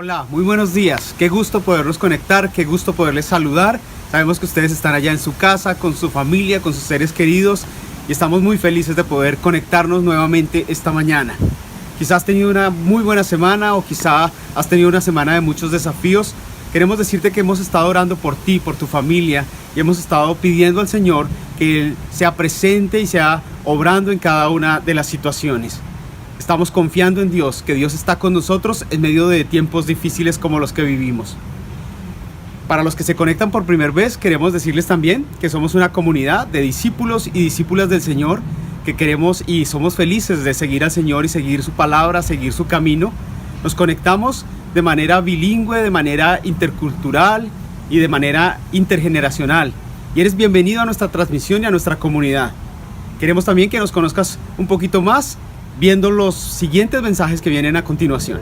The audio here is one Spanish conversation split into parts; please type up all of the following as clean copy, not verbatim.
Hola, muy buenos días. Qué gusto poderlos conectar, qué gusto poderles saludar. Sabemos que ustedes están allá en su casa, con su familia, con sus seres queridos y estamos muy felices de poder conectarnos nuevamente esta mañana. Quizás has tenido una muy buena semana o quizás has tenido una semana de muchos desafíos. Queremos decirte que hemos estado orando por ti, por tu familia y hemos estado pidiendo al Señor que Él sea presente y sea obrando en cada una de las situaciones. Estamos confiando en Dios, que Dios está con nosotros en medio de tiempos difíciles como los que vivimos. Para los que se conectan por primera vez, queremos decirles también que somos una comunidad de discípulos y discípulas del Señor, que queremos y somos felices de seguir al Señor y seguir su palabra, seguir su camino. Nos conectamos de manera bilingüe, de manera intercultural y de manera intergeneracional. Y eres bienvenido a nuestra transmisión y a nuestra comunidad. Queremos también que nos conozcas un poquito más viendo los siguientes mensajes que vienen a continuación.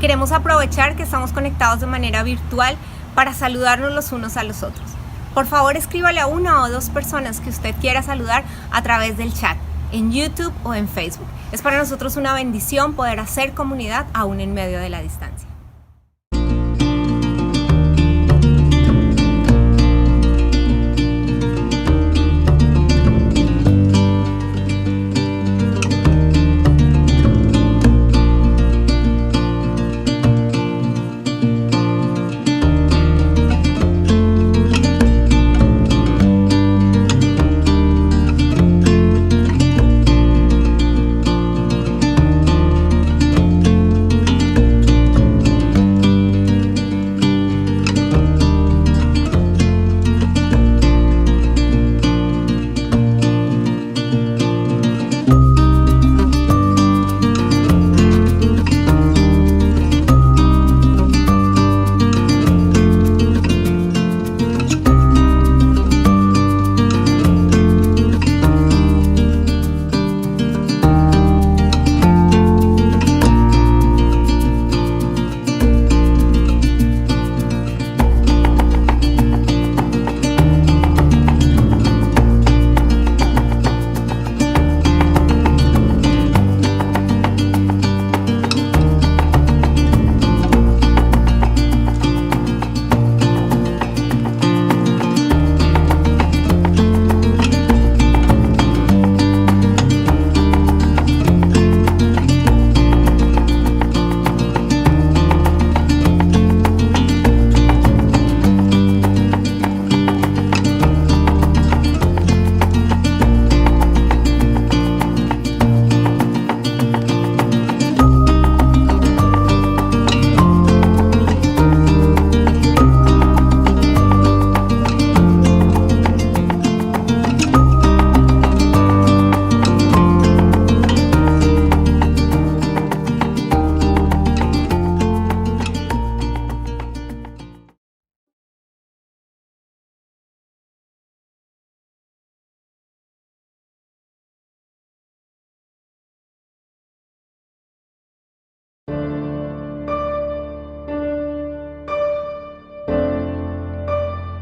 Queremos aprovechar que estamos conectados de manera virtual para saludarnos los unos a los otros. Por favor, escríbale a una o dos personas que usted quiera saludar a través del chat, en YouTube o en Facebook. Es para nosotros una bendición poder hacer comunidad aún en medio de la distancia.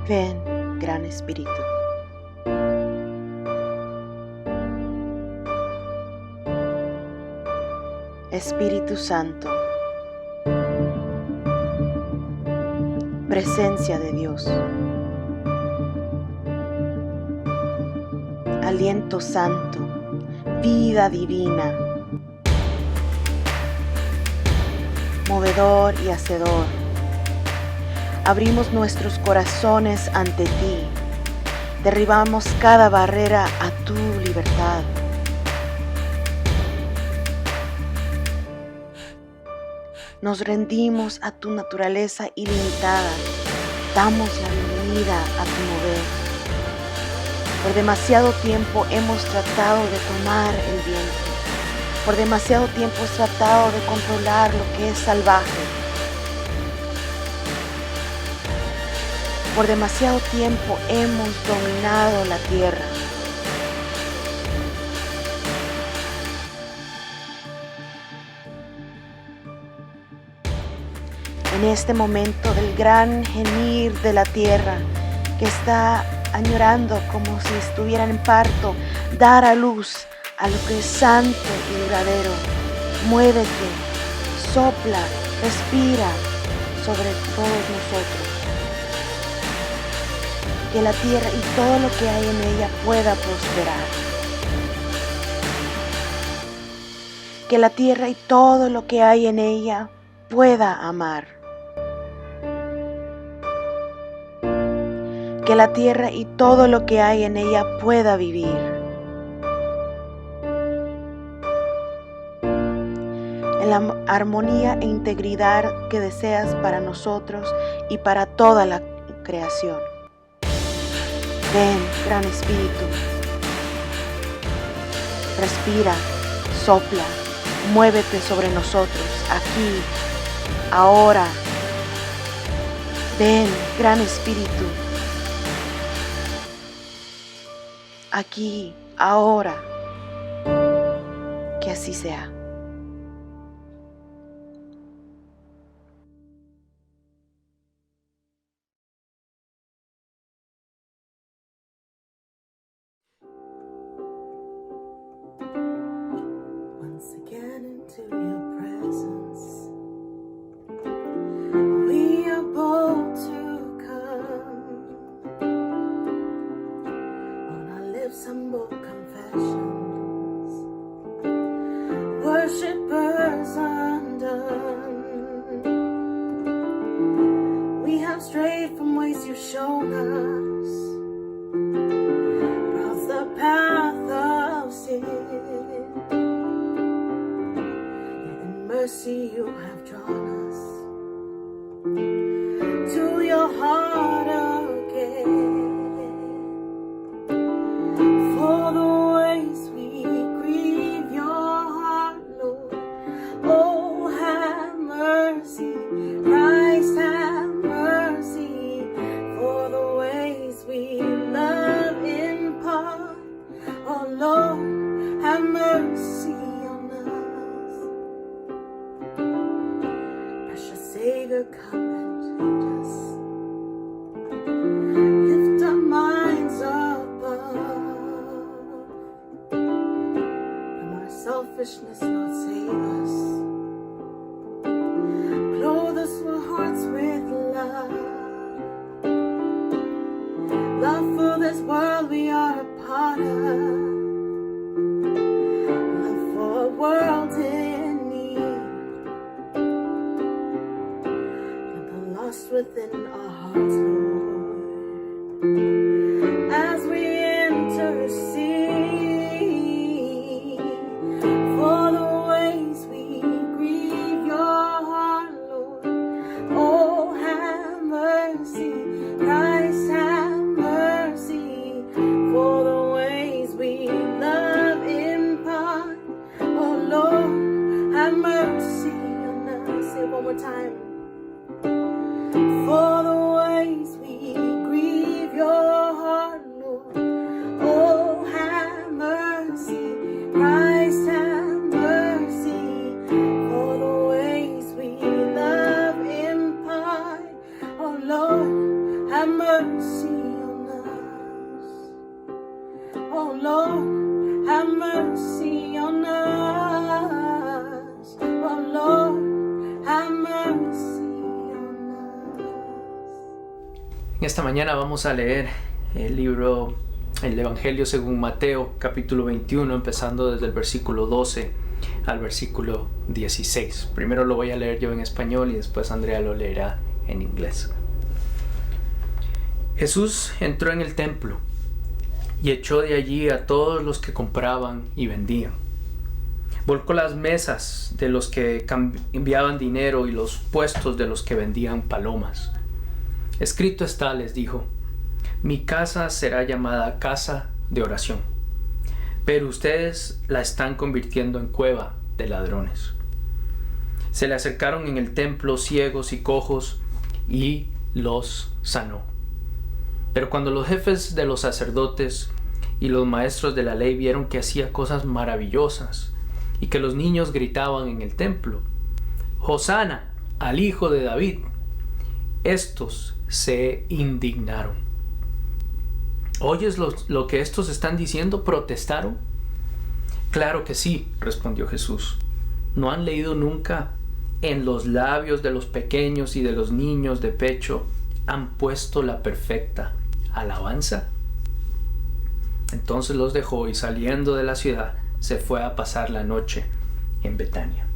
Ven, Gran Espíritu. Espíritu Santo, presencia de Dios, aliento santo, vida divina, movedor y hacedor. Abrimos nuestros corazones ante ti, derribamos cada barrera a tu libertad. Nos rendimos a tu naturaleza ilimitada, damos la bienvenida a tu mover. Por demasiado tiempo hemos tratado de tomar el viento. Por demasiado tiempo hemos tratado de controlar lo que es salvaje. Por demasiado tiempo hemos dominado la tierra. En este momento del gran gemir de la tierra que está añorando como si estuvieran en parto, dar a luz a lo que es santo y duradero. Muévete, sopla, respira sobre todos nosotros. Que la tierra y todo lo que hay en ella pueda prosperar. Que la tierra y todo lo que hay en ella pueda amar. Que la tierra y todo lo que hay en ella pueda vivir. En la armonía e integridad que deseas para nosotros y para toda la creación. Ven, Gran Espíritu. Respira, sopla, muévete sobre nosotros, aquí, ahora. Ven, Gran Espíritu. Aquí, ahora, que así sea. Once again into your presence, we are bold to come. On our lips humble confessions, worshippers undone. We have strayed from ways you've shown us, crossed the path of sin. Mercy, you have drawn us to your heart again. For the ways we grieve your heart, Lord. Oh, have mercy, Christ, have mercy. For the ways we love in part, oh Lord, have mercy. Savior, come and change us. Lift our minds above. From our selfishness, Lord, save us. Clothe us with hearts with love. Love for this world we are a part of. Love for a world in need. Lost within our hearts, Lord, as we intercede for the ways we grieve your heart, Lord. Oh, have mercy, Christ, have mercy, for the ways we love in part. Oh, Lord, have mercy on us. Say it one more time. For the ways we grieve your heart, Lord. Oh, have mercy, Christ, have mercy. For the ways we love in part, oh Lord, have mercy on us. Oh Lord, have mercy on us. Oh Lord, have mercy. Esta mañana vamos a leer el libro el Evangelio según Mateo, capítulo 21, empezando desde el versículo 12 al versículo 16. Primero lo voy a leer yo en español y después Andrea lo leerá en inglés. Jesús entró en el templo y echó de allí a todos los que compraban y vendían. Volcó las mesas de los que enviaban dinero y los puestos de los que vendían palomas. Escrito está, les dijo, mi casa será llamada casa de oración, pero ustedes la están convirtiendo en cueva de ladrones. Se le acercaron en el templo ciegos y cojos y los sanó. Pero cuando los jefes de los sacerdotes y los maestros de la ley vieron que hacía cosas maravillosas y que los niños gritaban en el templo, Hosana al hijo de David, estos se indignaron. ¿Oyes lo que estos están diciendo? ¿Protestaron? Claro que sí, respondió Jesús. ¿No han leído nunca? En los labios de los pequeños y de los niños de pecho han puesto la perfecta alabanza. Entonces los dejó y saliendo de la ciudad se fue a pasar la noche en Betania.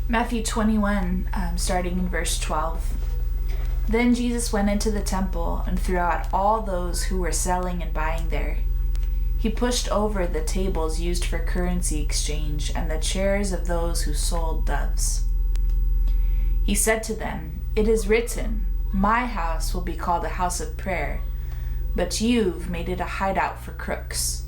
Matthew 21, starting in verse 12. Then Jesus went into the temple and threw out all those who were selling and buying there. He pushed over the tables used for currency exchange and the chairs of those who sold doves. He said to them, "It is written, my house will be called a house of prayer, but you've made it a hideout for crooks."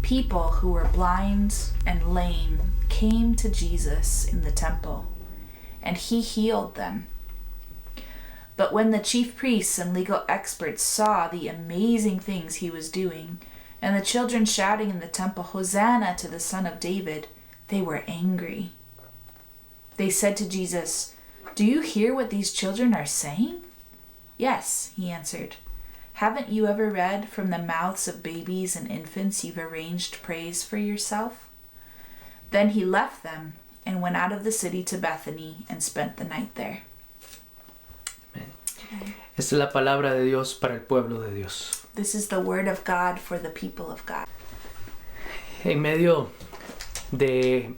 People who were blind and lame came to Jesus in the temple, and he healed them. But when the chief priests and legal experts saw the amazing things he was doing, and the children shouting in the temple, "Hosanna to the Son of David," they were angry. They said to Jesus, "Do you hear what these children are saying?" "Yes," he answered. "Haven't you ever read, from the mouths of babies and infants you've arranged praise for yourself?" Then he left them and went out of the city to Bethany and spent the night there. Esta es la palabra de Dios para el pueblo de Dios. This is the word of God for the people of God. En medio de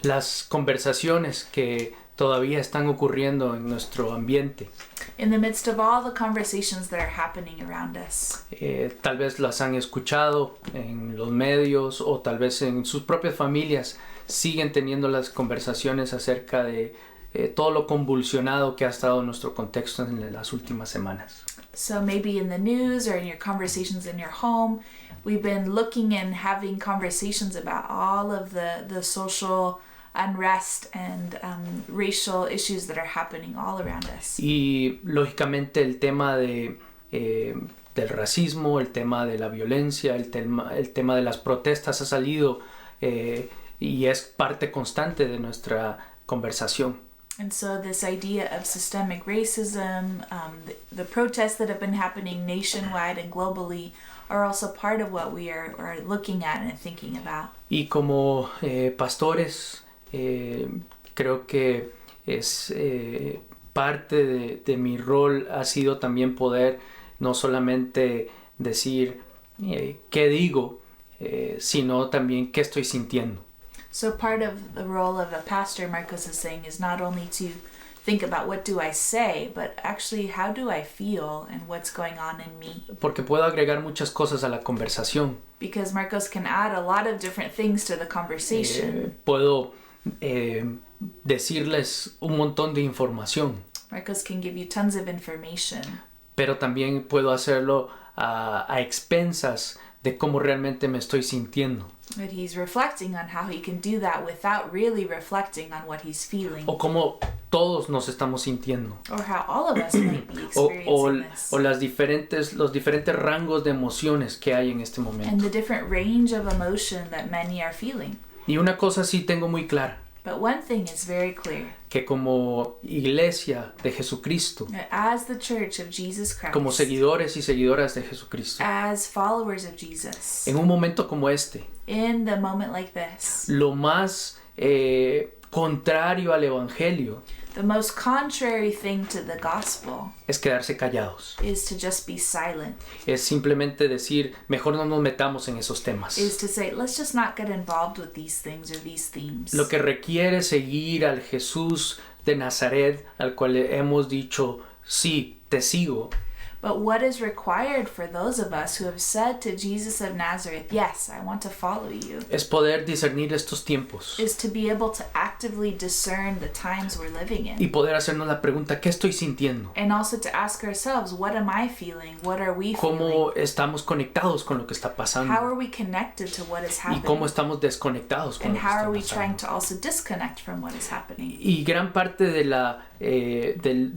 las conversaciones que todavía están ocurriendo en nuestro ambiente, In the midst of all the conversations that are happening around us, tal vez las han escuchado en los medios o tal vez en sus propias familias, siguen teniendo las conversaciones acerca de todo lo convulsionado que ha estado nuestro contexto en las últimas semanas. so maybe in the news or in your conversations in your home, we've been looking and having conversations about all of the social unrest and racial issues that are happening all around us. Y lógicamente el tema del racismo, el tema de la violencia, el tema de las protestas ha salido y es parte constante de nuestra conversación. And so this idea of systemic racism, the protests that have been happening nationwide and globally are also part of what we are looking at and thinking about. Y como pastores, creo que es parte de mi rol ha sido también poder no solamente decir qué digo, sino también qué estoy sintiendo. So part of the role of a pastor, Marcos is saying, is not only to think about what do I say, but actually how do I feel and what's going on in me. Porque puedo agregar muchas cosas a la conversación. Because Marcos can add a lot of different things to the conversation. Puedo decirles un montón de información. Marcos can give you tons of information. Pero también puedo hacerlo a expensas de cómo realmente me estoy sintiendo. But he's reflecting on how he can do that without really reflecting on what he's feeling. O cómo todos nos estamos sintiendo. Or how all of us might be experiencing this. O los diferentes rangos de emociones que hay en este And momento. the different range of emotion that many are feeling. Y una cosa sí tengo muy clara, But one thing is very clear. que como iglesia de Jesucristo, That as the Church of Jesus Christ, como seguidores y seguidoras de Jesucristo, as followers of Jesus, en un momento como este, in the moment like this, lo más contrario al evangelio the The most contrary thing to the gospel es quedarse callados. is to just be silent, Es simplemente decir, mejor no nos metamos en esos temas. is to say, let's just not get involved with these things or these themes. Lo que requiere seguir al Jesús de Nazaret, al cual hemos dicho, sí, te sigo, But what is required for those of us who have said to Jesus of Nazareth, yes, I want to follow you, es poder discernir estos tiempos is to be able to actively discern the times we're living y in. poder hacernos la pregunta, ¿qué estoy sintiendo? And also to ask ourselves, what am I feeling? What are we ¿Cómo feeling? estamos conectados con lo que está How pasando? are we connected to what is ¿Y cómo happening? estamos desconectados con And lo que how está are we trying pasando? to also disconnect from what is happening? Y gran parte de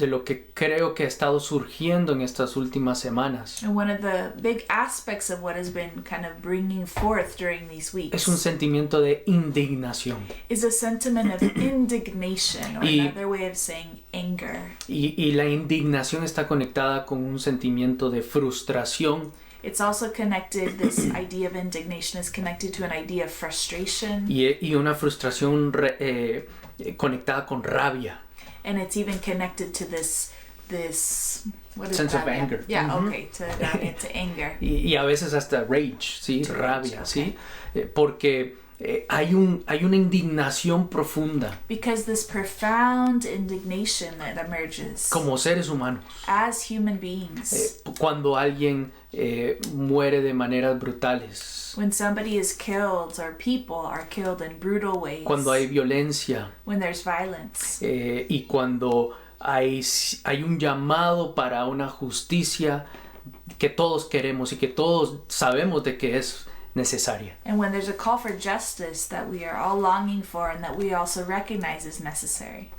lo que creo que ha estado surgiendo en estas últimas semanas And one of the big aspects of what has been kind of bringing forth during these es un weeks sentimiento de indignación. is a sentiment of indignation, or Y- another way of saying anger. Y la indignación está conectada con un sentimiento de frustración It's also connected, this idea of indignation is connected to an idea of frustration, y una frustración conectada con rabia. and it's even connected to this what is Sense of rabia? anger. Yeah, Mhm. okay, to rabia, to anger. Y a veces hasta rage, ¿sí? To Rabia, rage, ¿sí? Porque hay una indignación profunda Because this profound indignation that emerges como seres humanos. as human beings, Cuando alguien muere de maneras brutales, when somebody is killed or people are killed in brutal ways, cuando hay violencia when there's violence, y cuando hay un llamado para una justicia que todos queremos y que todos sabemos de que es necesaria. and when there's a call for justice that we are all longing for and that we also recognize is necessary.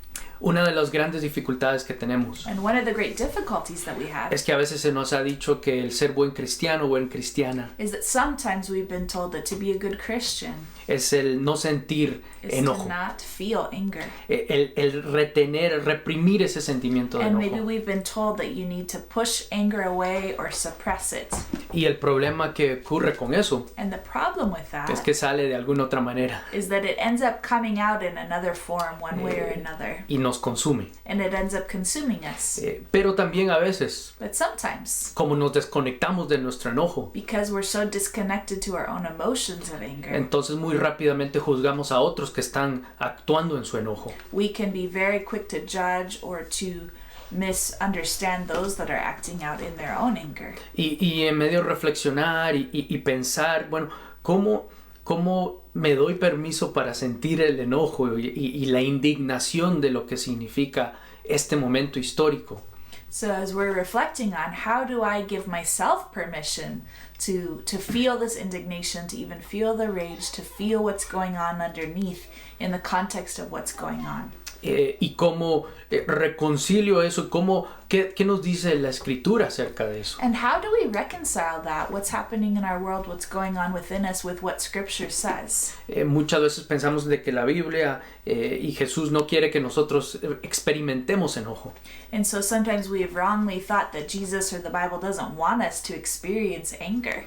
Una de las grandes dificultades que tenemos And one of the great difficulties that we have es que a veces se nos ha dicho que el ser buen cristiano o buen cristiana is that sometimes we've been told that to be a good Christian es el no sentir is enojo, to not feel anger. el reprimir ese sentimiento de And maybe enojo. we've been told that you need to push anger away or suppress it. Y el problema que ocurre con eso And the problem with that es que sale de alguna otra manera is that it ends up coming out in another form, one way or another, y nos consume. and it ends up consuming us. Pero también a veces, But sometimes, como nos desconectamos de nuestro enojo, because we're so disconnected to our own emotions of anger, entonces muy rápidamente juzgamos a otros que están actuando en su enojo. we can be very quick to judge or to misunderstand those that are acting out in their own anger. Y en medio de reflexionar y pensar, bueno, ¿cómo me doy permiso para sentir el enojo y la indignación de lo que significa este momento histórico? So as we're reflecting on how do I give myself permission to feel this indignation, to even feel the rage, to feel what's going on underneath in the context of what's going on. Y cómo reconcilio eso, ¿qué nos dice la escritura acerca de eso? And how do we reconcile that, what's happening in our world, what's going on within us, with what Scripture says? Muchas veces pensamos de que la Biblia y Jesús no quiere que nosotros experimentemos enojo. And so sometimes we have wrongly thought that Jesus or the Bible doesn't want us to experience anger.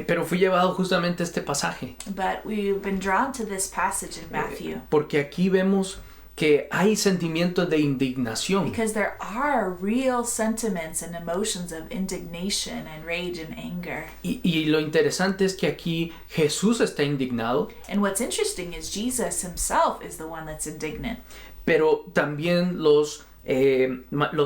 Pero fui llevado justamente a este pasaje, But we've been drawn to this passage in Matthew porque aquí vemos que hay sentimientos de indignación. because there are real sentiments and emotions of indignation and rage and anger. Y lo interesante es que aquí Jesús está indignado, And what's interesting is Jesus himself is the one that's indignant. pero también los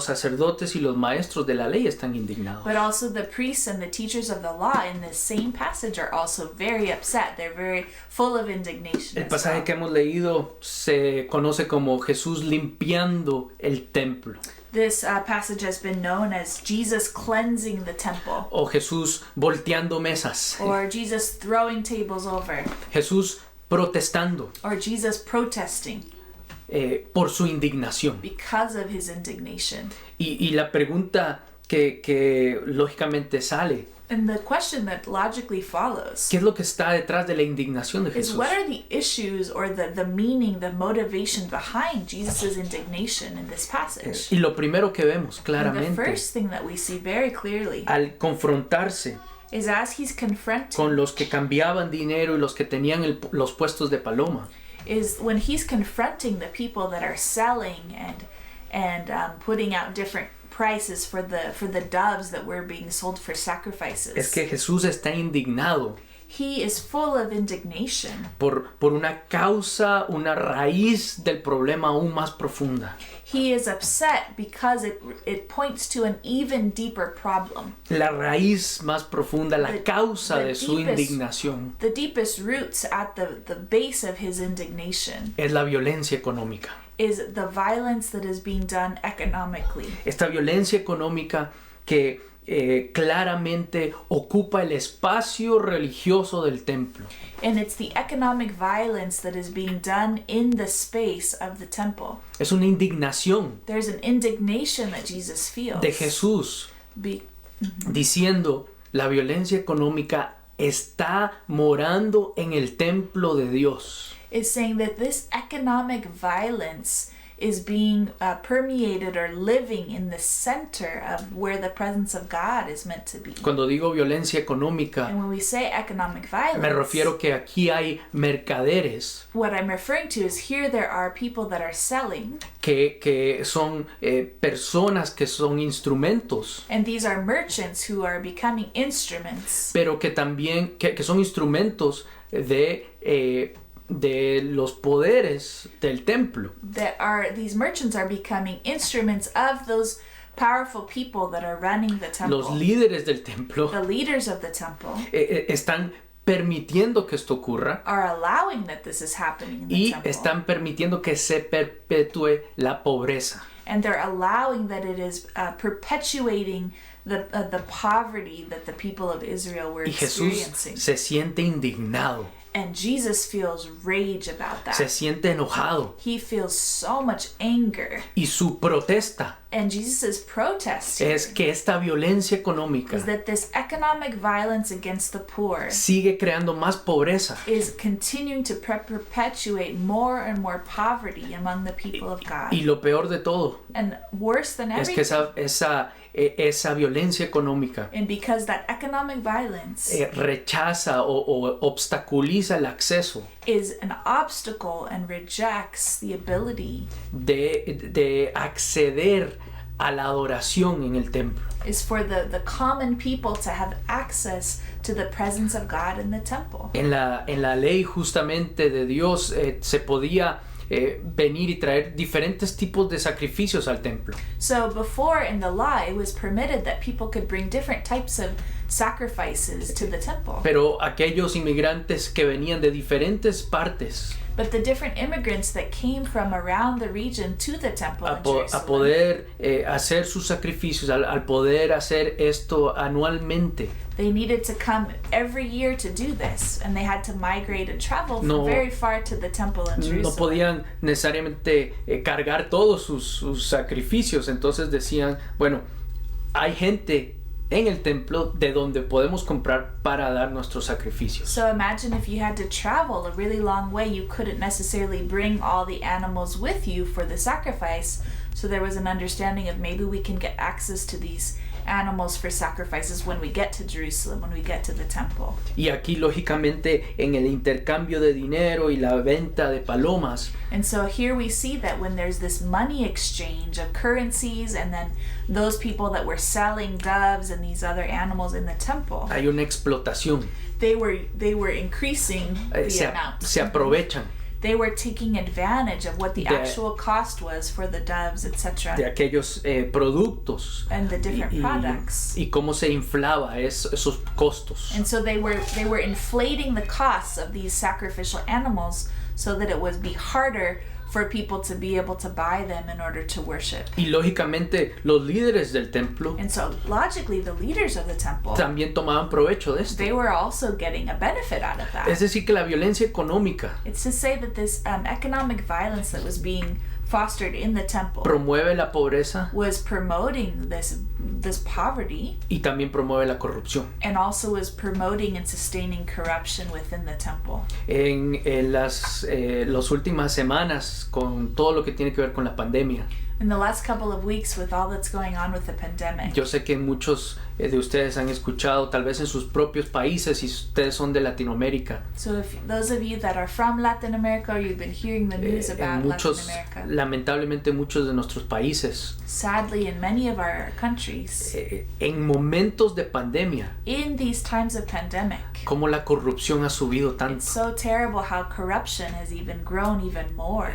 sacerdotes y los maestros de la ley están indignados. But also the priests and the teachers of the law in this same passage are also very upset. They're very full of indignation. El as pasaje well. que hemos leído se conoce como Jesús limpiando el templo This passage has been known as Jesus cleansing the temple, o Jesús volteando mesas, or Jesus throwing tables over, Jesús protestando or Jesus protesting por su indignación. because of his indignation. Y la pregunta que lógicamente sale, And the question that logically follows ¿qué es lo que está detrás de la indignación de is Jesús? what are the issues or the meaning, the motivation behind Jesus' indignation in this passage? Y lo primero que vemos And the claramente first thing that we see very clearly al confrontarse is as he's confronting, con los que cambiaban dinero y los que tenían los puestos de paloma, is when he's confronting the people that are selling and putting out different prices for the doves that were being sold for sacrifices. Es que Jesús está indignado He is full of indignation. por una causa, una raíz del problema aún más profunda. He is upset because it points to an even deeper problem. La raíz más profunda, la causa the de su deepest- indignación The deepest roots at the base of his indignation es la violencia económica. is the violence that is being done economically. Esta violencia económica que claramente ocupa el espacio religioso del templo. And it's the economic violence that is being done in the space of the temple. Es una indignación There's an indignation that Jesus feels. de Jesús Be- diciendo la violencia económica está morando en el templo de Dios. is saying that this economic violence is being permeated or living in the center of where the presence of God is meant to be. Cuando digo violencia económica, And when we say economic violence, me refiero que aquí hay mercaderes what I'm referring to is here there are people that are selling, que son personas que son instrumentos, and these are merchants who are becoming instruments, pero que también que son instrumentos de los poderes del templo. these merchants are becoming instruments of those powerful people that are running the temple. Los líderes del templo The leaders of the temple están permitiendo que esto ocurra are allowing that this is happening in the y temple. están permitiendo que se perpetúe la pobreza. And they're allowing that it is perpetuating the poverty that the people of Israel were Y Jesús experiencing. se siente indignado, And Jesus feels rage about that. se siente enojado He feels so much anger. y su protesta And Jesus' protest here es que esta violencia económica is that this economic violence against the poor sigue creando más pobreza is continuing to perpetuate more and more poverty among the people of God. y lo peor de todo And worse than es que everything, esa violencia económica and because that economic violence rechaza o obstaculiza el acceso is an obstacle and rejects the ability, de acceder a la adoración en el templo. is for the common people to have access to the presence of God in the temple. En la ley justamente de Dios se podía venir y traer diferentes tipos de sacrificios al templo. So before in the law, it was permitted that people could bring different types of sacrifices to the temple. Pero aquellos inmigrantes que venían de diferentes partes But the different immigrants that came from around the region to the temple in a Jerusalem, poder hacer sus sacrificios, al poder hacer esto anualmente, they needed to come every year to do this, and they had to migrate and travel No. from very far to the temple in no Jerusalem. podían necesariamente cargar todos sus sacrificios. Entonces decían, bueno, hay gente en el templo de donde podemos comprar para dar nuestros sacrificios. So imagine if you had to travel a really long way, you couldn't necessarily bring all the animals with you for the sacrifice. So there was an understanding of maybe we can get access to these animals for sacrifices when we get to Jerusalem, when we get to the temple. Y aquí lógicamente en el intercambio de dinero y la venta de palomas, And so here we see that when there's this money exchange of currencies, and then those people that were selling doves and these other animals in the temple, hay una explotación. they were increasing the amount. Se aprovechan They were taking advantage of what the De- actual cost was for the doves, de etc., aquellos productos and the different products. y cómo se inflaba esos costos. And so they were inflating the costs of these sacrificial animals so that it would be harder for people to be able to buy them in order to worship. Y lógicamente los líderes del templo And so logically the leaders of the temple, también tomaban provecho de esto. they were also getting a benefit out of that. Es decir, que la violencia económica It's to say that this economic violence that was being fostered in the temple promueve la pobreza was promoting this poverty, y también promueve la corrupción. and also was promoting and sustaining corruption within the temple. En las últimas semanas, con todo lo que tiene que ver con la pandemia, In the last couple of weeks, with all that's going on with the pandemic, Yo sé que muchos de ustedes han escuchado tal vez en sus propios países si ustedes son de Latinoamérica. so if those of you that are from Latin America or you've been hearing the news En about muchos, Latin America, lamentablemente muchos de nuestros países, sadly in many of our countries, en momentos de pandemia, in these times of pandemic, cómo la corrupción ha subido it's tanto so terrible how corruption has even grown even more,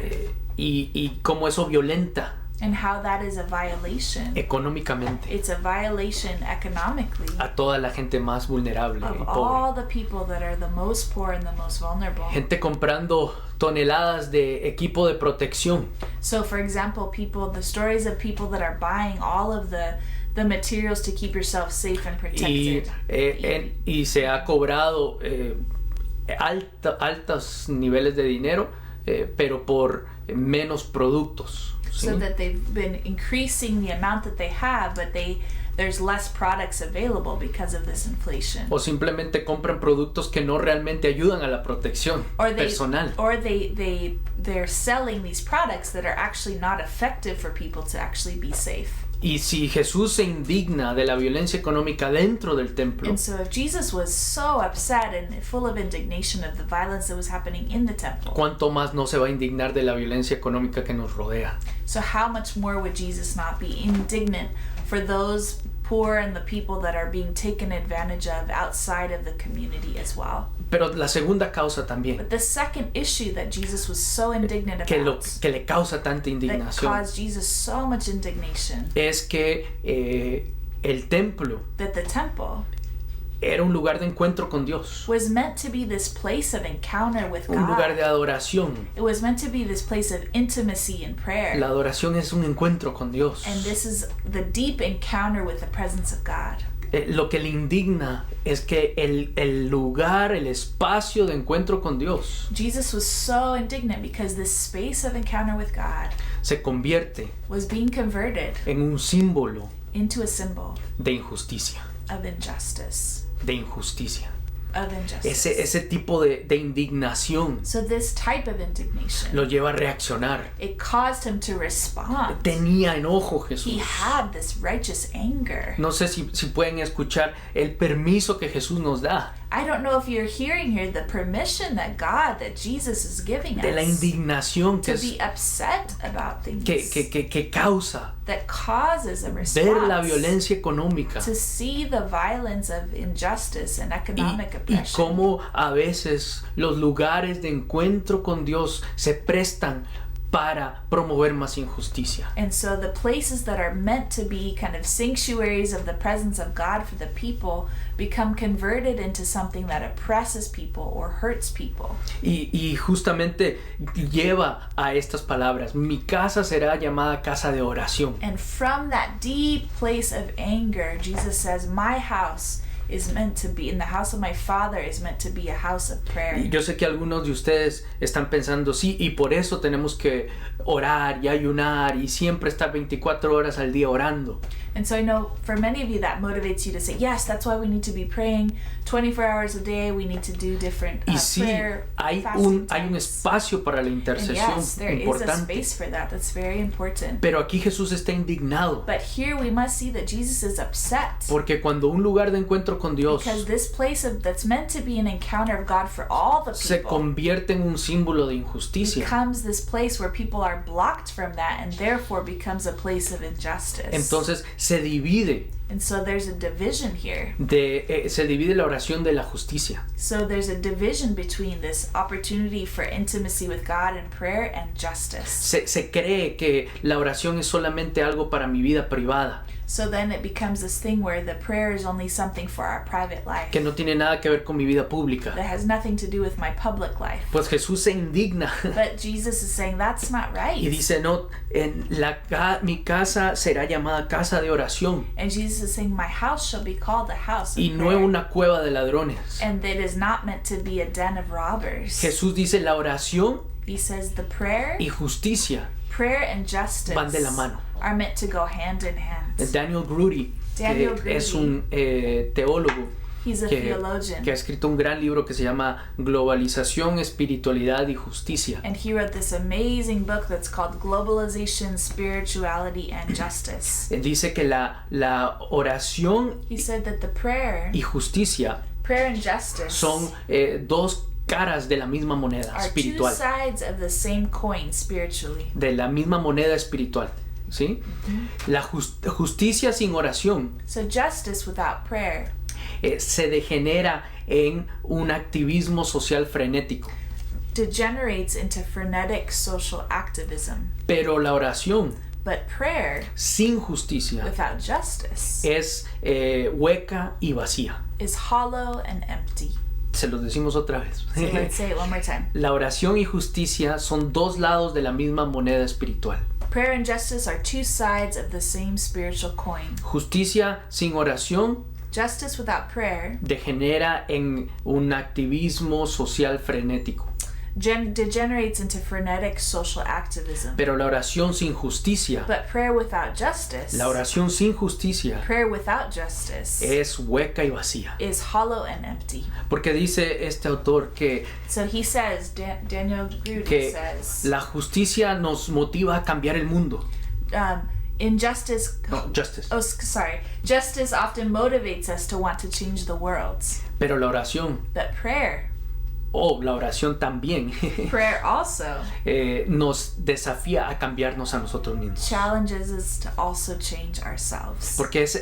y cómo eso violenta and how that is a violation. económicamente It's a violation economically a toda la gente más vulnerable y of pobre. all the people that are the most poor and the most vulnerable. Gente comprando toneladas de equipo de protección So, for example, the stories of people that are buying all of the materials to keep yourself safe and y, protected. y se ha cobrado altos niveles de dinero, pero por menos productos. ¿sí? So that they've been increasing the amount that they have, but there's less products available because of this inflation. O simplemente compran productos que no realmente ayudan a la protección personal. They're selling these products that are actually not effective for people to actually be safe. Y si Jesús se indigna de la violencia económica dentro del templo, And so if Jesus was so upset and full of indignation of the violence that was happening in the temple, ¿cuánto más no se va a indignar de la violencia económica que nos rodea? so how much more would Jesus not be indignant for those poor and the people that are being taken advantage of outside of the community as well? Pero la segunda causa también, But the second issue that Jesus was so indignant que about, le causa tanta that indignación, caused Jesus so much indignation, es que el templo that the temple era un lugar de encuentro con Dios, was meant to be this place of encounter with un lugar de God. adoración. It was meant to be this place of intimacy and prayer. La adoración es un encuentro con Dios. And this is the deep encounter with the presence of God. Lo que le indigna es que el lugar, el espacio de encuentro con Dios Jesus was so indignant because this space of encounter with God se convierte was being converted en un símbolo into a symbol de injusticia, of injustice. de injusticia. Of injustice. Ese tipo de indignación So this type of indignation, lo lleva a reaccionar. it caused him to respond. Tenía enojo Jesús. He had this righteous anger. No sé si pueden escuchar el permiso que Jesús nos da I don't know if you're hearing here the permission that Jesus is giving de la us indignación to be upset about things que causa that causes a ver la response, violencia económica to see the violence of injustice and economic y oppression. cómo a veces los lugares de encuentro con Dios se prestan para promover más injusticia. And so the places that are meant to be kind of sanctuaries of the presence of God for the people become converted into something that oppresses people or hurts people. Y justamente lleva a estas palabras: mi casa será llamada casa de oración. And from that deep place of anger, Jesus says, my house is meant to be, in the house of my Father is meant to be a house of prayer. Y yo sé que algunos de ustedes están pensando, sí, y por eso tenemos que orar y ayunar y siempre estar 24 horas al día orando. And so I know for many of you that motivates you to say, yes, that's why we need to be praying 24 hours a day. We need to do different Y sí, prayer, hay fasting un times. espacio para la And intercesión yes, there is a importante. space for that. That's very important. Pero aquí Jesús está indignado, But here we must see that Jesus is upset. porque cuando un lugar de encuentro con Dios Because this place that's meant to be an encounter of God for all the se people convierte en un símbolo de injusticia, becomes this place where people are blocked from that and therefore becomes a place of injustice. entonces se divide And so there's a division here. se divide la oración de la justicia. So there's a division between this opportunity for intimacy with God and prayer and justice. Se cree que la oración es solamente algo para mi vida privada, So then it becomes this thing where the prayer is only something for our private life que no tiene nada que ver con mi vida pública. that has nothing to do with my public life. Pues Jesús se indigna But Jesus is saying that's not right. y dice, no, mi casa será llamada casa de oración And Jesus is saying, my house shall be called a house of y no prayer. una cueva de ladrones. And that is not meant to be a den of robbers. Jesús dice, la oración He says the prayer y justicia and justice van de la mano. are meant to go hand in hand. Daniel Grudy, Daniel que es Grudy. un teólogo, He's a theologian. que ha escrito un gran libro que se llama Globalización, Espiritualidad y Justicia. And he wrote this amazing book that's called Globalization, Spirituality, and Justice. Dice que la oración He said that the prayer y justicia and justice son dos caras de la misma moneda are two espiritual, sides of the same coin spiritually. de la misma moneda espiritual, ¿sí? La justicia sin oración So justice without prayer se degenera en un activismo social frenético, degenerates into frenetic social activism. pero la oración But prayer sin justicia without justice es hueca y vacía. is hollow and empty. Se los decimos otra vez. So let's say it one more time. La oración y justicia son dos lados de la misma moneda espiritual. Prayer and justice are two sides of the same spiritual coin. Justicia sin oración Justice without prayer degenera en un activismo social frenético, degenerates into frenetic social activism. pero la oración sin justicia, But prayer without justice, la oración sin justicia prayer without justice es hueca y vacía. is hollow and empty. Porque dice este autor que So he says, Daniel Grudy que says, la justicia nos motiva a cambiar el mundo. injustice, Justice. justice often motivates us to want to change the world. Pero la oración, But prayer la oración también, prayer also nos desafía a cambiarnos a nosotros mismos. challenges us to also change ourselves. Porque es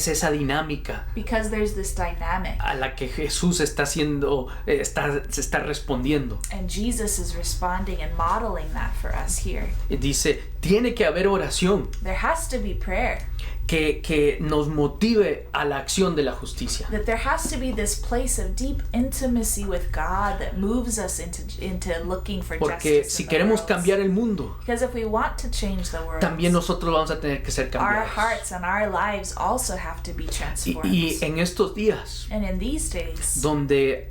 esa dinámica Because there's this dynamic, a la que Jesús está haciendo, se está respondiendo. and Jesus is responding and modeling that for us here. Y dice, tiene que haber oración There has to be prayer. que nos motive a la acción de la justicia. That there has to be this place of deep intimacy with God that moves us into looking for Porque justice si in the queremos world. cambiar el mundo, Because if we want to change the world, también nosotros vamos a tener que ser our cambiados. hearts and our lives also have to be transformed. Y en estos días And in these days, donde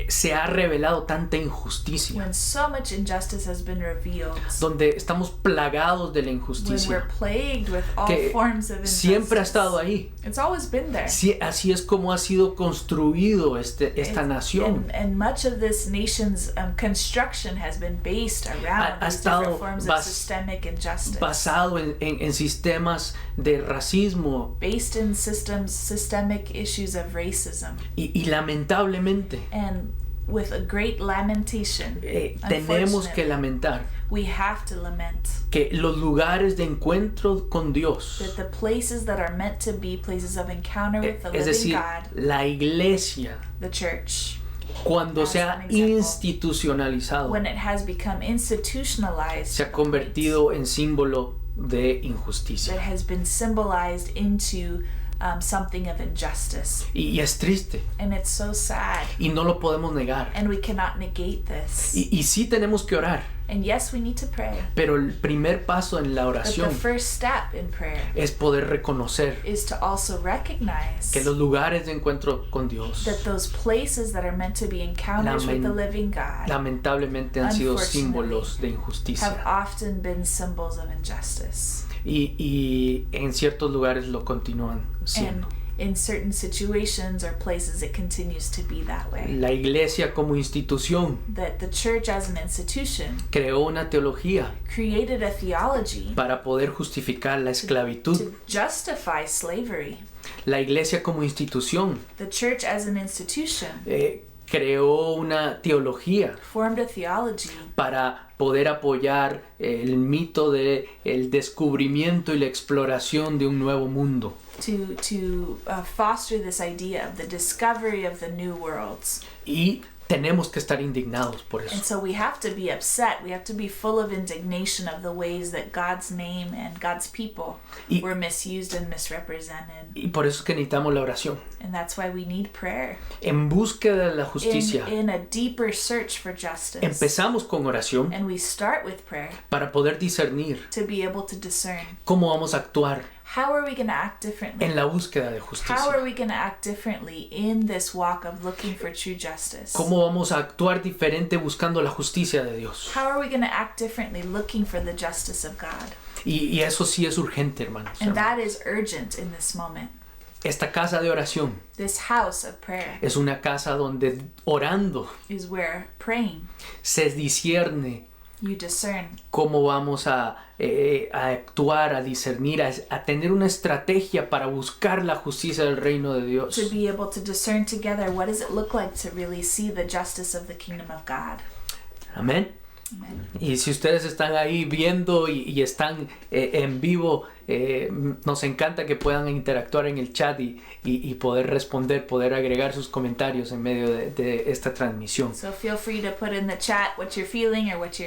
se ha revelado tanta injusticia, when so much injustice has been revealed, donde estamos plagados de la when we're injusticia, plagued with all que forms of injustice, siempre ha estado ahí. it's always been there. Así es como ha sido construido esta nación. And much of this nation's construction has been based around Ha these estado different forms of systemic injustice. Basado en sistemas de racismo Based in systemic issues of racism. y lamentablemente And with a great lamentation, tenemos que unfortunately, lamentar we have to lament que los lugares de encuentro con Dios, that the places that are meant to be places of encounter with the es living decir, God, la iglesia, the church, cuando as se an ha example, institucionalizado, when it has become institutionalized, se ha convertido en símbolo de injusticia. that has been symbolized into something of injustice. Y es triste, And it's so sad. y no lo podemos negar. And we cannot negate this. Y sí tenemos que orar, And yes, we need to pray. pero el primer paso en la But the oración first step in prayer es poder reconocer is to also recognize que los lugares de encuentro con Dios that those places that are meant to be encounters with the living God lamentablemente han sido Unfortunately, símbolos de have injusticia. often been symbols of injustice. Y en ciertos lugares lo continúan siendo. And in certain situations or places, it continues to be that way. La iglesia como institución That the church as an institution creó una teología created a theology para poder justificar la esclavitud. to justify slavery. La iglesia como institución The church as an institution creó una teología formed a theology para poder apoyar el mito de el descubrimiento y la exploración de un nuevo mundo. to foster this idea of the discovery of the new worlds. Y tenemos que estar indignados por And eso. so we have to be upset. We have to be full of indignation of the ways that God's name and God's people Y- were misused and misrepresented. Y por eso es que necesitamos la oración. And that's why we need prayer. En búsqueda de la justicia, In a deeper search for justice. empezamos con oración And we start with prayer para poder discernir to be able to discern. cómo vamos a actuar How are we going to act differently? en la búsqueda de How are justicia. we going to act differently in this walk of looking for true justice? Cómo vamos a actuar diferente buscando la justicia de Dios. How are we going to act differently looking for the justice of God? Y eso sí es urgente, hermanos. And that is urgent in this moment. Esta casa de oración This house of prayer es una casa donde orando is where praying, se discierne you discern cómo vamos a actuar, a discernir, a tener una estrategia para buscar la justicia del reino de Dios. to be able to discern together what does it look like to really see the justice of the kingdom of God. Amén. Amen. Y si ustedes están ahí viendo y están en vivo, nos encanta que puedan interactuar en el chat y poder responder, poder agregar sus comentarios en medio de esta transmisión. So feel free to put in the chat what you're feeling or what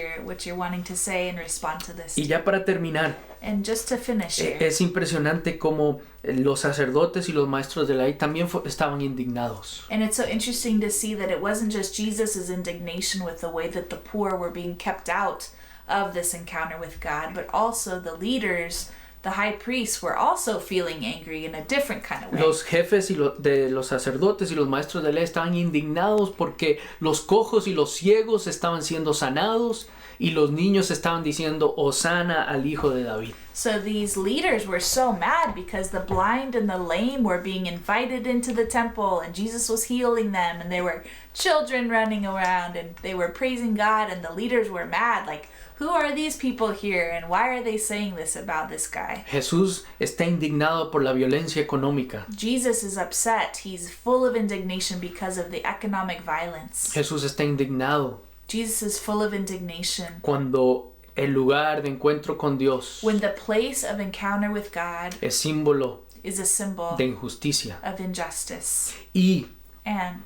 you're wanting to say and respond to this. Y ya para terminar, And just to finish here, es impresionante cómo los sacerdotes y los maestros de la ley también estaban indignados. and it's so interesting to see that it wasn't just Jesus' indignation with the way that the poor were being kept out of this encounter with God, but also the leaders, the high priests, were also feeling angry in a different kind of way. Los jefes de los sacerdotes y los maestros de la ley estaban indignados porque los cojos y los ciegos estaban siendo sanados y los niños estaban diciendo Hosana al hijo de David. So these leaders were so mad because the blind and the lame were being invited into the temple and Jesus was healing them, and there were children running around and they were praising God, and the leaders were mad, like, who are these people here and why are they saying this about this guy? Jesús está indignado por la violencia económica. Jesus is upset. He's full of indignation because of the economic violence. Jesús está indignado Jesus is full of indignation cuando el lugar de encuentro con Dios when the place of encounter with God es símbolo is a symbol de injusticia. of injustice. Y And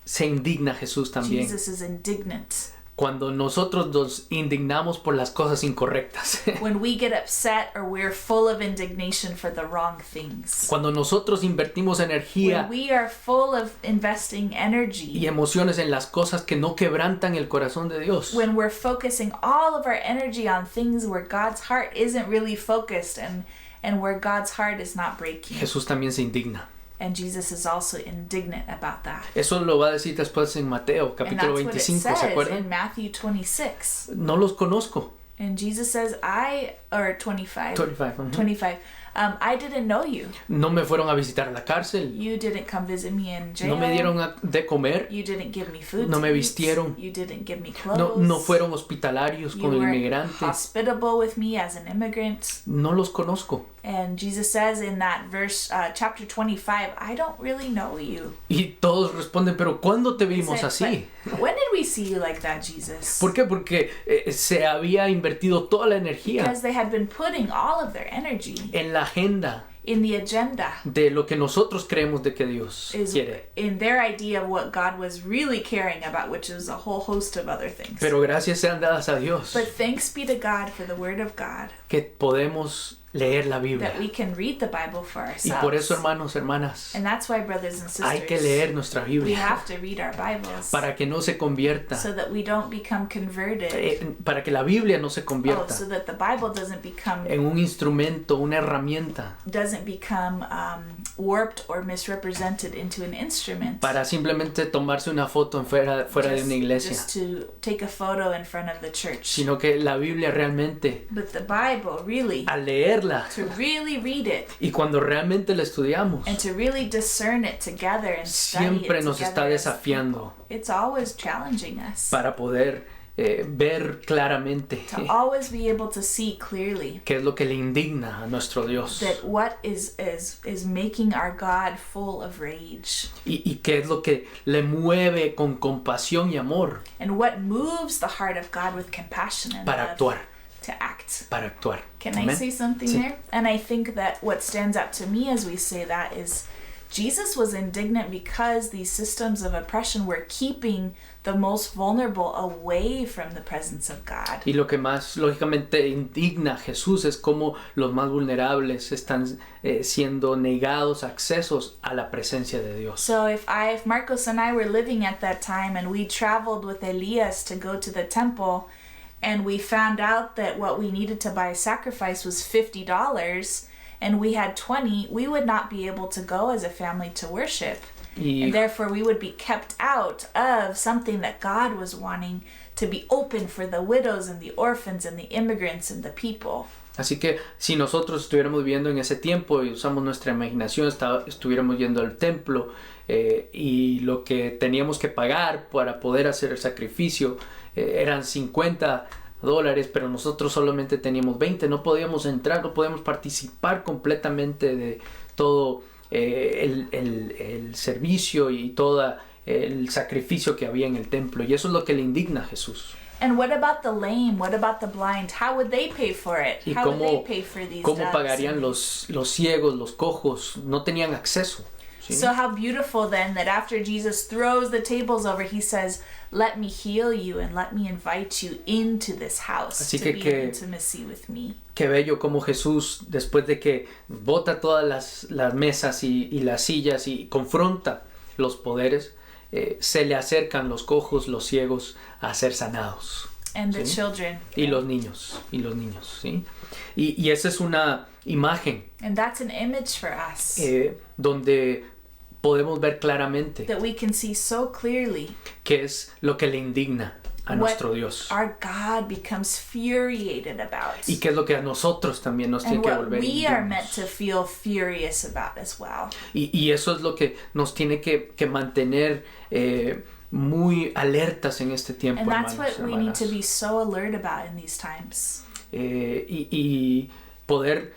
se indigna Jesús también Jesus is indignant cuando nosotros nos indignamos por las cosas incorrectas. when we get upset or we're full of indignation for the wrong things. Cuando nosotros invertimos When energía we are full of investing y energy, emociones en las cosas que no quebrantan el corazón de Dios. when we're focusing all of our energy on things where God's heart isn't really focused and where God's heart is not breaking. Jesús también se indigna. And Jesus is also indignant about that. Eso lo va a decir después en Mateo, And capítulo that's what it 25, ¿se says acuerdan? in Matthew 26. No los conozco. And Jesus says, or 25. 25, ujú. 25. I didn't know you. No me fueron a visitar a la cárcel. You didn't come visit me in jail. No me dieron de comer. You didn't give me food. No to me eat. vistieron. You didn't give me clothes. No fueron hospitalarios You con el weren't inmigrante. hospitable with me as an immigrant. No los conozco. And Jesus says in that verse, chapter 25, I don't really know you. Y todos responden, pero ¿cuándo te He vimos said, así? "But when did we see you like that, Jesus?" ¿Por qué? Porque se había invertido toda la energía Because they had been putting all of their energy en la agenda in the agenda, de lo que nosotros creemos de que Dios is quiere. in their idea of what God was really caring about, which is a whole host of other things. Pero gracias sean dadas a Dios But thanks be to God for the Word of God, que podemos leer la Biblia. that we can read the Bible for Y por ourselves. eso, hermanos, hermanas, And that's why, brothers and sisters, hay que leer nuestra we Biblia have to read our Bibles para que no se convierta, so that we don't become converted. para que la Biblia no se Oh, convierta so that the Bible doesn't become en un instrumento, una herramienta warped or misrepresented into an instrument. para simplemente tomarse una foto fuera de una iglesia, Just to take a photo in front of the church. sino que la Biblia realmente, But the Bible, really, al leerla to really read it y cuando realmente la estudiamos, and to really discern it together and study siempre it nos together está as desafiando people. It's always challenging us para poder ver claramente to always be able to see clearly qué es lo que le indigna a nuestro Dios that what is making our God full of rage, y qué es lo que le mueve con compasión y amor and what moves the heart of God with compassion and para love actuar, to act. para actuar. Can I Amén. say something Sí. there? And I think that what stands out to me as we say that is Jesus was indignant because these systems of oppression were keeping the most vulnerable away from the presence of God. Y lo que más lógicamente indigna a Jesús es cómo los más vulnerables están siendo negados accesos a la presencia de Dios. So if Marcos and I were living at that time and we traveled with Elias to go to the temple and we found out that what we needed to buy sacrifice was $50 and we had 20, we would not be able to go as a family to worship. Y, And therefore we would be kept out of something that God was wanting to be open for the widows and the orphans and the immigrants and the people. Así que si nosotros estuviéramos viviendo en ese tiempo y usamos nuestra imaginación, estuviéramos yendo al templo y lo que teníamos que pagar para poder hacer el sacrificio eran $50, pero nosotros solamente teníamos 20, no podíamos entrar, no podíamos participar completamente de todo el servicio y todo el sacrificio que había en el templo. Y eso es lo que le indigna a Jesús. And what about the lame? What about the blind? How would they pay for it? ¿Y How would they pay for these cómo doves? pagarían los ciegos, los cojos? No tenían acceso. ¿sí? So how beautiful then that after Jesus throws the tables over, he says, let me heal you and let me invite you into this house Así to que be in intimacy with me. Qué bello como Jesús, después de que bota todas las mesas y las sillas y confronta los poderes, se le acercan los cojos, los ciegos a ser sanados. And the ¿sí? children. Y los niños, ¿sí? Y esa es una imagen And that's an image for us donde podemos ver claramente that we can see so clearly qué es lo que le indigna a what nuestro Dios. our God becomes furiated about. Y qué es lo que a nosotros también nos tiene And que what volver we are meant indignos. to feel furious about as well. Y eso es lo que nos tiene que mantener muy alertas en este tiempo, And that's hermanos, what we need hermanas. to be so alert about in these times. Y poder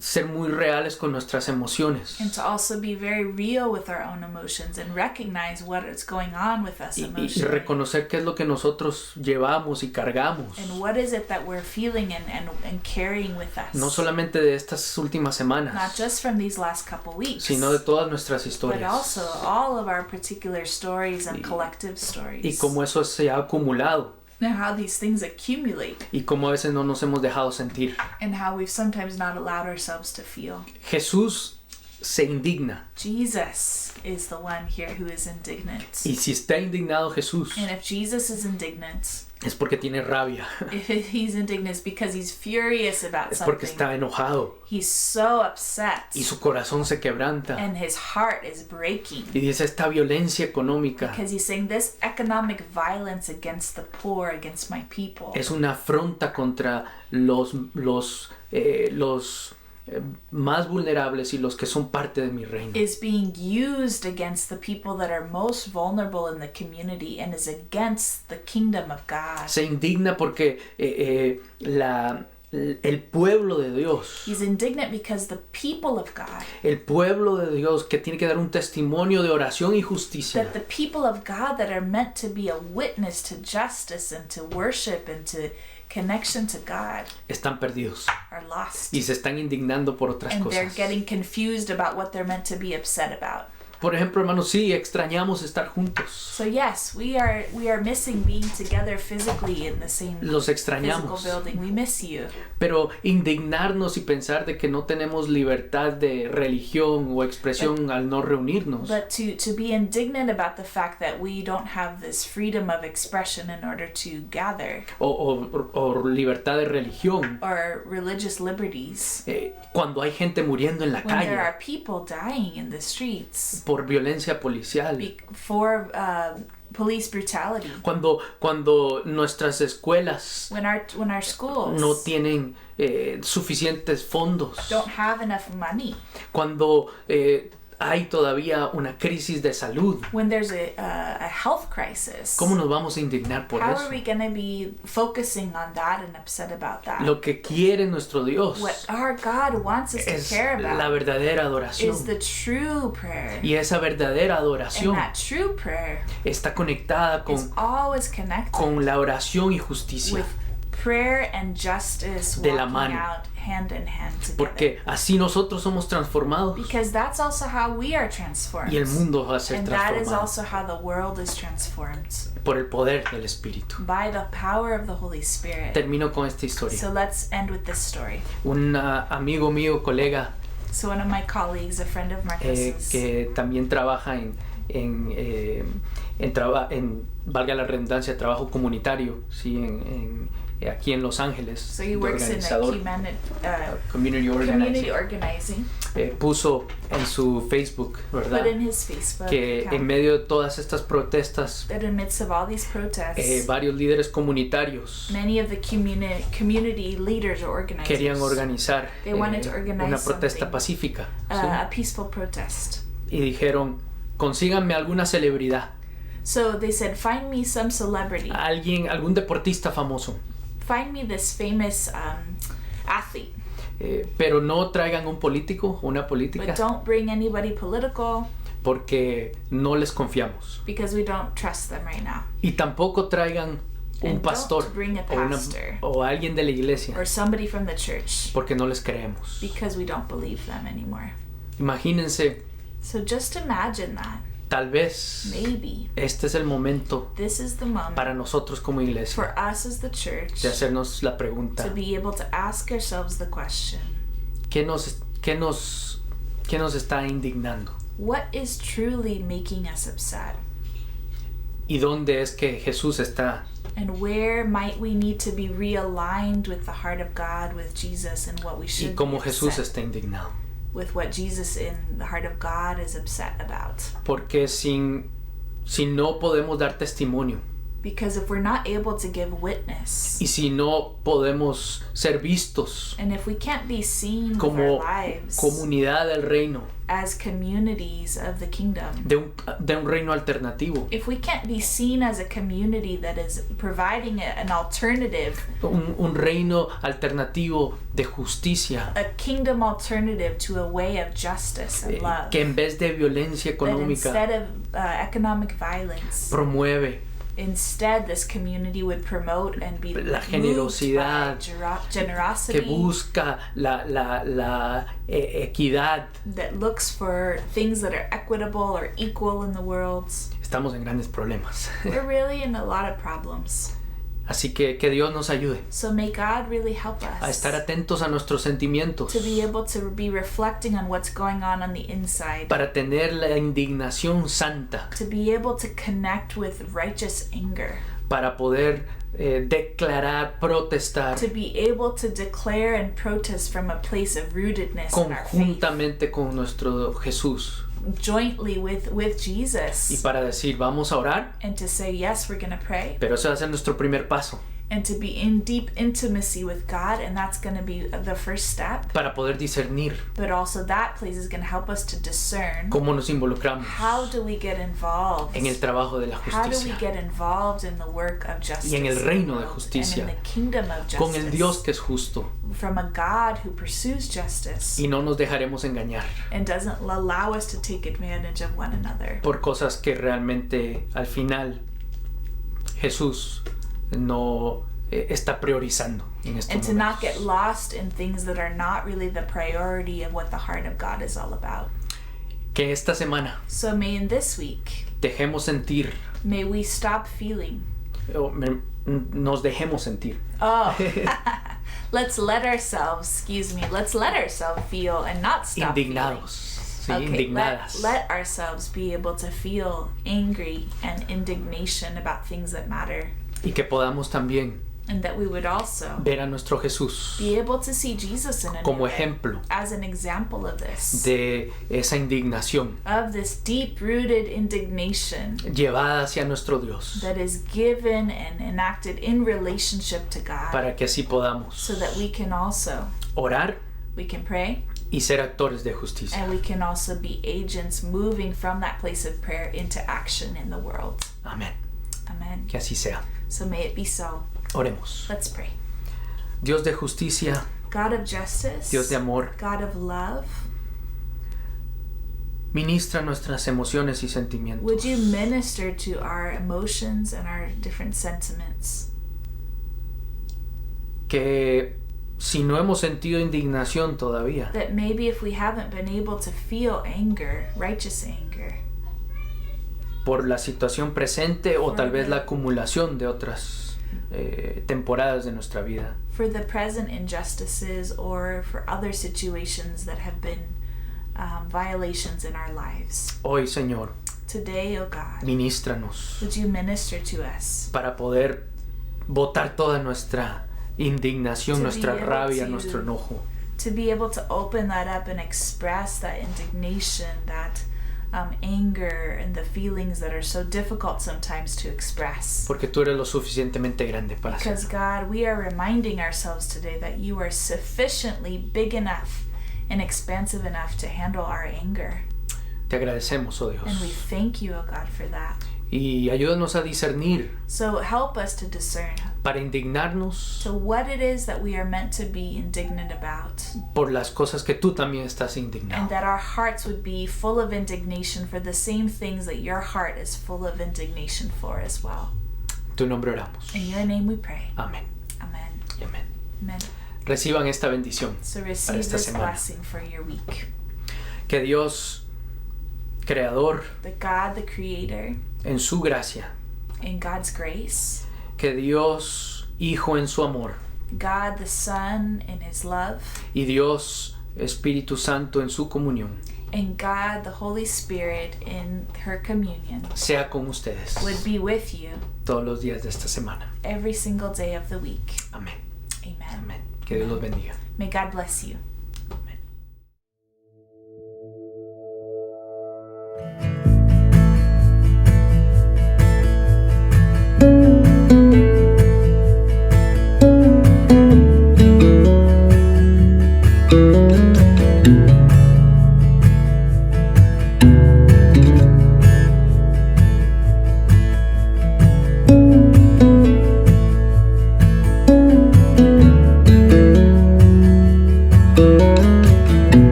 ser muy reales con nuestras emociones. And to also be very real with our own emotions and recognize what is going on with us Y emotionally. reconocer qué es lo que nosotros llevamos y cargamos. And what is it that we're feeling and carrying with us. No solamente de estas últimas Not semanas, just from these last couple weeks. sino de todas nuestras but historias. also all of our particular stories and Y- collective stories. Y cómo eso se ha acumulado. And how these things accumulate. Y cómo a veces no nos hemos dejado sentir. And how we've sometimes not allowed ourselves to feel. Jesús se indigna. Jesus is the one here who is indignant. Y si está indignado Jesús, And if Jesus is indignant, es porque tiene rabia. if he's indignant, it's because he's furious about Es porque something. está enojado. He's so upset. Y su corazón se quebranta. And his heart is breaking. Y dice, esta violencia económica Because he's saying this economic violence against the poor, against my people, es una afronta contra los más vulnerables y los que son parte de mi reino. is being used against the people that are most vulnerable in the community and is against the kingdom of God. Se indigna porque el pueblo de Dios, He's indignant because the people of God, el pueblo de Dios que tiene que dar un testimonio de oración y justicia, that the people of God that are meant to be a witness to justice and to worship and to connection to God, están perdidos are lost. y se están indignando por otras And they're cosas. getting confused about what they're meant to be upset about. Por ejemplo, hermanos, sí, extrañamos estar juntos. So yes, we are missing being together physically in the same Los physical extrañamos. building. We miss you. Pero indignarnos y pensar de que no tenemos libertad de religión o expresión al no reunirnos, But to be indignant about the fact that we don't have this freedom of expression in order to gather, o libertad de religión, or religious liberties, cuando hay gente muriendo en la when there calle are people dying in the streets por violencia policial, for police brutality, cuando nuestras escuelas when our schools no tienen suficientes fondos, don't have enough money, cuando hay todavía una crisis de salud, when there's a health crisis. ¿cómo nos vamos a indignar por How eso? are we going to be focusing on that and upset about that? Lo que quiere nuestro Dios What our God wants us es to care la about verdadera is adoración. the true prayer. Y esa verdadera And adoración that true prayer está conectada is always connected con la oración y justicia. with prayer and justice De la walking mano. out hand in hand together. Porque así nosotros somos transformados Because that's also how we are transformed. y el mundo va a ser And that is transformado also how the world is transformed por el poder del Espíritu. by the power of the Holy Spirit. Termino con esta historia. So let's end with this story. Un amigo mío, colega, So one of my colleagues, a friend of Marcus's, que también trabaja en valga la redundancia, trabajo comunitario, ¿sí? Aquí en Los Ángeles, so he de works in organizador, community community organizing. organizing. puso en su Facebook, ¿verdad? Put in his Facebook Que en account medio de todas estas protestas, that in midst of all these protests, varios líderes comunitarios many of the community leaders or organizers querían organizar They wanted to organize una protesta something. pacífica. a peaceful protest. ¿Sí? Y dijeron, consíganme alguna celebridad, So they said, find me some celebrity. algún deportista famoso, Find me this famous athlete. pero no traigan un político o una política But don't bring anybody political porque no les confiamos. because we don't trust them right now. Y tampoco traigan un And pastor don't bring a o, pastor. o alguien de la iglesia Or somebody from the church porque no les creemos. because we don't believe them anymore. Imagínense, So just imagine that. tal vez Maybe este es el momento this is the moment para nosotros como iglesia for us as the church de hacernos la pregunta, to be able to ask ourselves the question, ¿qué nos está indignando? what is truly making us upset? ¿Y dónde es que Jesús está? And where might we need to be realigned with the heart of God, with Jesus, and what we Y should cómo be Jesús upset está indignado. with what Jesus in the heart of God is upset about. Porque si no podemos dar testimonio Because if we're not able to give witness, y si no podemos ser vistos and if we can't be seen with como our lives comunidad del reino, as communities of the kingdom, de un reino alternativo, if we can't be seen as a community that is providing an alternative, un reino alternativo de justicia, a kingdom alternative to a way of justice and love, que en vez de violencia that económica instead of economic violence, promueve instead this community would promote and be la moved generosidad, by generosity, que busca la equidad. that looks for things that are equitable or equal in the world. Estamos en grandes problemas. We're really in a lot of problems. Así que Dios nos ayude So may God really help us a estar atentos a nuestros sentimientos, to be able to be reflecting on what's going on the inside, para tener la indignación santa, to be able to connect with righteous anger, para poder declarar, protestar to be able to declare and protest from a place of rootedness in our faith, conjuntamente con nuestro Jesús, jointly with Jesus, y para decir, vamos a orar, and to say, yes, we're going to pray, pero ese va a ser nuestro primer paso and to be in deep intimacy with God, and that's going to be the first step. para poder discernir But also that place is going to help us to discern, cómo nos involucramos how do we get involved, en el trabajo de la how do we justicia, get involved in the work of justice, y en el reino de and justicia, in the kingdom of justice, con el Dios que es justo, from a God who pursues justice y no nos dejaremos engañar and doesn't allow us to take advantage of one another por cosas que realmente al final Jesús no está priorizando en estos and to not momentos. get lost in things that are not really the priority of what the heart of God is all about. Que esta semana So may in this week, dejemos sentir, may we stop feeling, nos dejemos sentir let's let ourselves feel and not stop indignados, sí, feeling. Okay, indignadas, let ourselves be able to feel angry and indignation about things that matter, y que podamos también and that we would also ver a nuestro Jesús be able to see Jesus in a como new way, ejemplo as an example of this, de esa indignación of this deep-rooted indignation llevada hacia nuestro Dios, that is given and enacted in relationship to God, para que así podamos so that we can orar pray, y ser actores de justicia. and we can also be agents moving from that place of prayer into action in the world. Amén. Amen. Que así sea. So may it be so. Oremos. Let's pray. Dios de justicia, God of justice, Dios de amor, God of love, ministra nuestras emociones y sentimientos. would you minister to our emotions and our different sentiments? Que si no hemos sentido indignación todavía, That maybe if we haven't been able to feel anger, righteous anger, por la situación presente o tal vez la acumulación de otras temporadas de nuestra vida, for the present injustices or for other situations that have been violations in our lives, hoy, Señor, today, oh God, ministranos would you minister to us para poder botar toda nuestra indignación, To be nuestra able rabia, to nuestro enojo, to be able to open that up and express that indignation, that anger, and the feelings that are so difficult sometimes to express. Porque tú eres lo suficientemente grande para Because hacerlo. God, we are reminding ourselves today that you are sufficiently big enough and expansive enough to handle our anger. Te agradecemos, oh And we Dios. thank you, O God, for that. Y ayúdanos a discernir So help us to discern para indignarnos to what it is that we are meant to be indignant about, por las cosas que tú también estás and indignado. that our hearts would be full of indignation for the same things that your heart is full of indignation for as well. En tu nombre oramos. In your name we pray. Amén Amen. y amén. Amen. Reciban esta bendición. So receive esta this semana. blessing for your week. Que Dios, Creador, The God, the Creator, en su gracia, in God's grace, que Dios, Hijo en su amor, God the Son in His love, y Dios, Espíritu Santo en su comunión, and God the Holy Spirit in her communion sea con ustedes would be with you todos los días de esta semana. every single day of the week. Amén. Amen. Amén. Que Dios los bendiga. May God bless you.